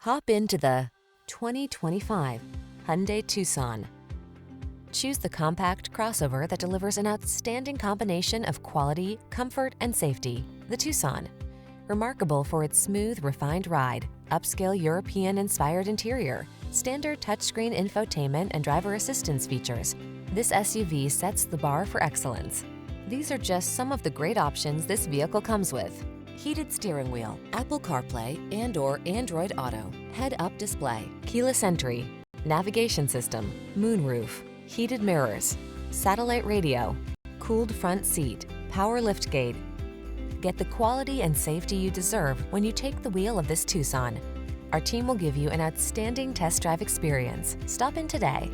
Hop into the 2025 Hyundai Tucson. Choose the compact crossover that delivers an outstanding combination of quality, comfort, and safety. The Tucson. Remarkable for its smooth, refined ride, upscale European-inspired interior, standard touchscreen infotainment and driver assistance features, this SUV sets the bar for excellence. These are just some of the great options this vehicle comes with: heated steering wheel, Apple CarPlay and/or Android Auto, head-up display, keyless entry, navigation system, moonroof, heated mirrors, satellite radio, cooled front seat, power liftgate. Get the quality and safety you deserve when you take the wheel of this Tucson. Our team will give you an outstanding test drive experience. Stop in today.